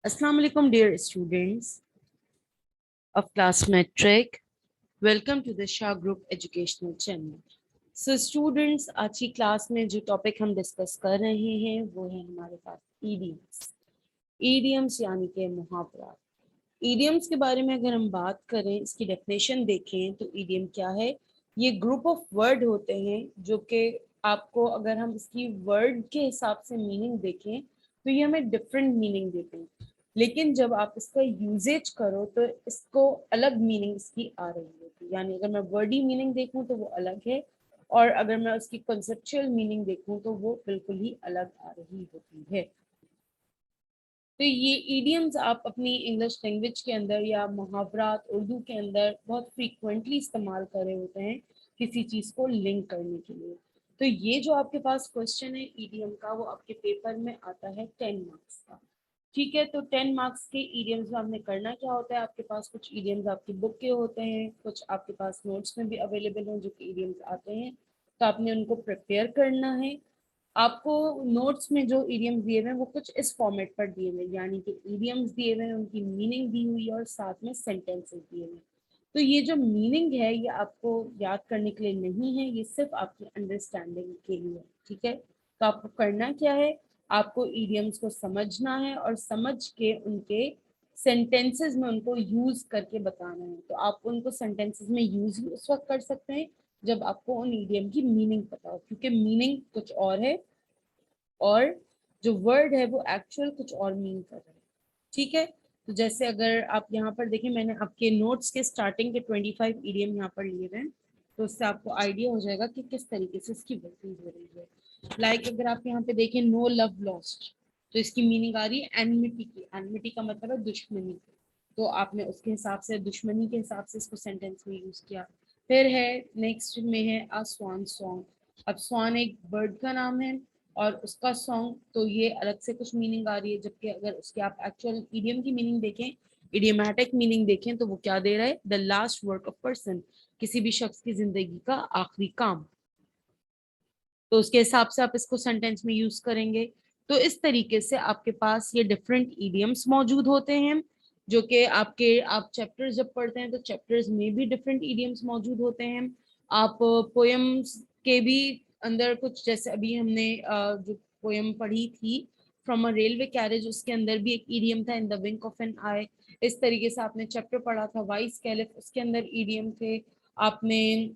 Assalamu alaikum, dear students of class metric. Welcome to the Shah Group Educational Channel. So students, आज की class में जो topic हम discuss कर रहे हैं वो है हमारे पास idioms. Idioms यानी कि मुहावरा. Idioms के बारे में अगर हम बात करें, इसकी डेफिनेशन देखें तो idiom क्या है? ये ग्रुप ऑफ वर्ड होते हैं जो कि आपको, अगर हम इसकी वर्ड के हिसाब से मीनिंग देखें तो ये हमें डिफरेंट मीनिंग देते हैं, लेकिन जब आप इसका यूजेज करो तो इसको अलग मीनिंग इसकी आ रही होती है। यानी अगर मैं वर्डी मीनिंग देखूं तो वो अलग है, और अगर मैं उसकी कंसेप्चुअल मीनिंग देखूं तो वो बिल्कुल ही अलग आ रही होती है। तो ये ईडियम्स आप अपनी इंग्लिश लैंग्वेज के अंदर या मुहावरात उर्दू के अंदर बहुत फ्रीक्वेंटली इस्तेमाल कर रहे होते हैं किसी चीज़ को लिंक करने के लिए। तो ये जो आपके पास क्वेश्चन है ईडियम का, वो आपके पेपर में आता है 10 मार्क्स का। ठीक है, तो 10 मार्क्स के ईडियम्स में आपने करना क्या होता है, आपके पास कुछ ईडियम्स आपकी बुक के होते हैं, कुछ आपके पास नोट्स में भी अवेलेबल हैं जो कि ईडियम्स आते हैं, तो आपने उनको प्रिपेयर करना है। आपको नोट्स में जो इडियम्स दिए हुए हैं वो कुछ इस फॉर्मेट पर दिए हुए हैं, यानी कि इडियम्स दिए हुए हैं, उनकी मीनिंग दी हुई है और साथ में सेंटेंसेस दिए हुए हैं। तो ये जो मीनिंग है ये आपको याद करने के लिए नहीं है, ये सिर्फ आपकी अंडरस्टैंडिंग के लिए है। ठीक है, तो आपको करना क्या है, आपको इडियम्स को समझना है और समझ के उनके सेंटेंसेस में उनको यूज करके बताना है। तो आप उनको सेंटेंसेस में यूज उस वक्त कर सकते हैं जब आपको उन इडियम की मीनिंग पता हो, क्योंकि मीनिंग कुछ और है और जो वर्ड है वो एक्चुअल कुछ और मीन कर रहा है। ठीक है, तो जैसे अगर आप यहाँ पर देखें, मैंने आपके नोट्स के स्टार्टिंग के 25 ईडियम यहाँ पर लिए हैं, तो उससे आपको आइडिया हो जाएगा कि किस तरीके से इसकी वर्किंग हो रही है। लाइक अगर आप यहाँ पे देखें नो लव लॉस्ट, तो इसकी मीनिंग आ रही है एनमिटी की। एनमिटी का मतलब है दुश्मनी, तो आपने उसके हिसाब से, दुश्मनी के हिसाब से इसको सेंटेंस में यूज किया। फिर है नेक्स्ट में है अ स्वान सॉन्ग। अब स्वान एक बर्ड का नाम है और उसका सॉन्ग, तो ये अलग से कुछ मीनिंग आ रही है, जबकि अगर उसके आप एक्चुअल इडियम की मीनिंग देखें, इडियमैटिक मीनिंग देखें, तो वो क्या दे रहा है, the last work of person, किसी भी शख्स की जिंदगी का आखिरी काम। तो उसके हिसाब से आप इसको सेंटेंस में यूज करेंगे। तो इस तरीके से आपके पास ये डिफरेंट इडियम्स मौजूद होते हैं, जो कि आपके, आप चैप्टर्स जब पढ़ते हैं तो चैप्टर्स में भी डिफरेंट इडियम्स मौजूद होते हैं। आप पोएम्स के भी अंदर कुछ, जैसे अभी हमने जो पोएम पढ़ी थी फ्रॉम अ रेलवे कैरेज, उसके अंदर भी एक ईडियम था in the wink of an eye. इस तरीके से आपने चैप्टर पढ़ा था वाइस कैलिफ, उसके अंदर ईडियम थे। आपने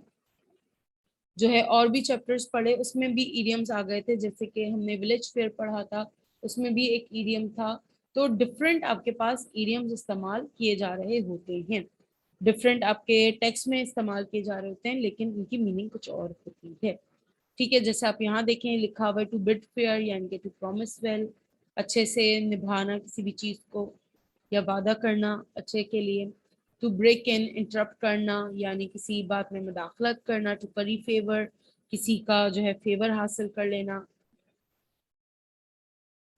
जो है और भी चैप्टर्स पढ़े, उसमें भी इडियम्स आ गए थे, जैसे कि हमने विलेज फेयर पढ़ा था, उसमें भी एक इडियम था। तो डिफरेंट आपके पास इडियम्स इस्तेमाल किए जा रहे होते हैं, डिफरेंट आपके टेक्स्ट में इस्तेमाल किए जा रहे होते हैं, लेकिन उनकी मीनिंग कुछ और होती है। ठीक है, जैसे आप यहाँ देखें लिखा हुआ है टू बिड फेयर, यानी कि टू प्रॉमिस वेल, अच्छे से निभाना किसी भी चीज को या वादा करना अच्छे के लिए। टू ब्रेक इन, इंटरप्ट करना, यानी किसी बात में मुदाखलत करना। टू करी फेवर, किसी का जो है फेवर हासिल कर लेना।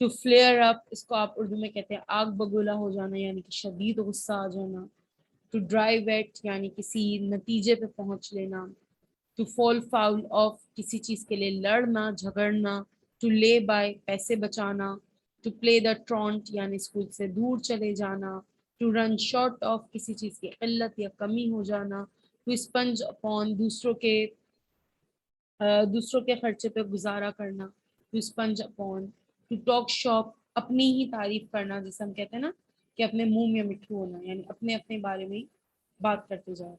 टू फ्लेयर अप, इसको आप उर्दू में कहते हैं आग बगुला हो जाना, यानी कि शदीद गुस्सा आ जाना। टू ड्राइव एट, यानी किसी नतीजे पे पहुंच लेना। टू फॉल फाउल ऑफ, किसी चीज के लिए लड़ना झगड़ना। टू ले बाय, पैसे बचाना। टू प्ले द ट्रॉन्ट, यानी स्कूल से दूर चले जाना। टू रन शॉर्ट ऑफ, किसी चीज की किल्लत या कमी हो जाना। टू स्पंज अपॉन, दूसरों के खर्चे पे गुजारा करना। To sponge upon. To talk shop, अपनी ही तारीफ करना, जैसे हम कहते हैं ना कि अपने मुंह में मिट्ठू होना, यानी अपने अपने बारे में बात करते जाओ।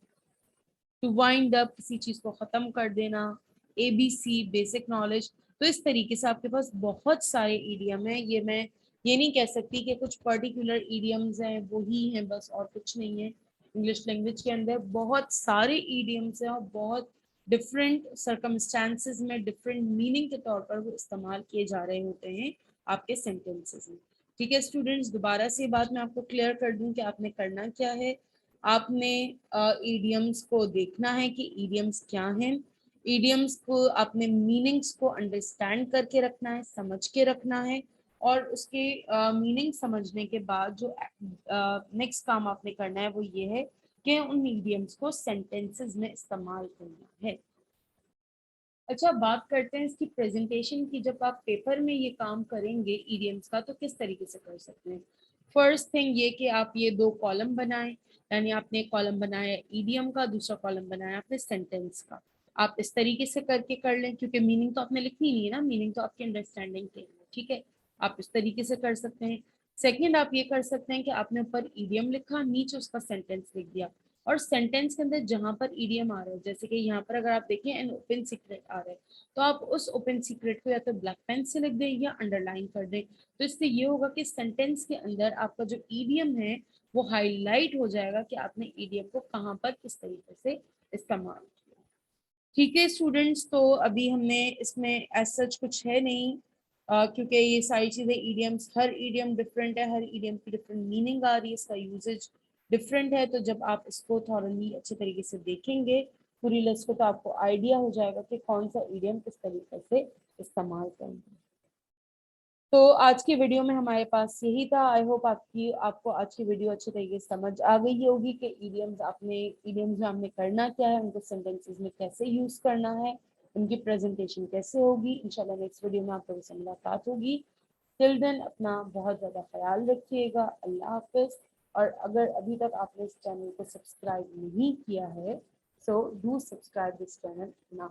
टू वाइंड अप, किसी चीज को खत्म कर देना। ABC, basic knowledge. तो इस तरीके से आपके पास बहुत सारे ईडियम है। ये मैं ये नहीं कह सकती कि कुछ पर्टिकुलर ईडियम्स हैं वो ही हैं बस और कुछ नहीं है। इंग्लिश लैंग्वेज के अंदर बहुत सारे ईडियम्स हैं और बहुत डिफरेंट सर्कमस्टांसेस में डिफरेंट मीनिंग के तौर पर वो इस्तेमाल किए जा रहे होते हैं आपके सेंटेंसेस में। ठीक है स्टूडेंट्स, दोबारा से ये बात मैं आपको क्लियर कर दूं कि आपने करना क्या है। आपने ईडियम्स को देखना है कि ईडियम्स क्या हैं। ईडियम्स को आपने मीनिंग्स को अंडरस्टैंड करके रखना है, समझ के रखना है, और उसके मीनिंग समझने के बाद जो नेक्स्ट काम आपने करना है वो ये है कि उन ईडियम्स को सेंटेंसेस में इस्तेमाल करना है। अच्छा, बात करते हैं इसकी प्रेजेंटेशन की। जब आप पेपर में ये काम करेंगे ईडियम्स का तो किस तरीके से कर सकते हैं। फर्स्ट थिंग ये कि आप ये दो कॉलम बनाएं, यानी आपने एक कॉलम बनाया ईडियम का, दूसरा कॉलम बनाया आपने सेंटेंस का। आप इस तरीके से करके कर लें, क्योंकि मीनिंग तो आपने लिखनी नहीं है ना, मीनिंग तो आपकी अंडरस्टैंडिंग के लिए, ठीक है। आप इस तरीके से कर सकते हैं। सेकंड, आप ये कर सकते हैं कि आपने ऊपर ईडियम लिखा, नीचे उसका सेंटेंस लिख दिया, और सेंटेंस के अंदर जहां पर ईडियम आ रहा है, जैसे कि यहाँ पर अगर आप देखें एन ओपन सीक्रेट आ रहा है, तो आप उस ओपन सीक्रेट को या तो ब्लैक पेन से लिख दें या अंडरलाइन कर दें। तो इससे ये होगा कि सेंटेंस के अंदर आपका जो ईडियम है वो हाईलाइट हो जाएगा कि आपने ईडियम को कहाँ पर किस तरीके से इस्तेमाल किया। ठीक है स्टूडेंट्स, तो अभी हमने इसमें एज सच कुछ है नहीं, क्योंकि ये सारी चीजें ईडियम्स, हर ईडियम डिफरेंट है, हर ईडियम की डिफरेंट मीनिंग आ रही है, इसका यूजेज डिफरेंट है। तो जब आप इसको थॉरली अच्छे तरीके से देखेंगे पूरी लिस्ट को, तो आपको आइडिया हो जाएगा कि कौन सा ईडियम किस तरीके से इस्तेमाल करेंगे। तो आज की वीडियो में हमारे पास यही था। आई होप आपको आज की वीडियो अच्छे तरीके से समझ आ गई होगी कि ईडियम्स में हमने करना क्या है, उनको सेंटेंसेस में कैसे यूज करना है, उनकी प्रेजेंटेशन कैसे होगी। इंशाल्लाह नेक्स्ट वीडियो में आप लोगों से मुलाकात होगी। टिल देन अपना बहुत ज़्यादा ख्याल रखिएगा। अल्लाह हाफिज। और अगर अभी तक आपने इस चैनल को सब्सक्राइब नहीं किया है, so do subscribe this channel now.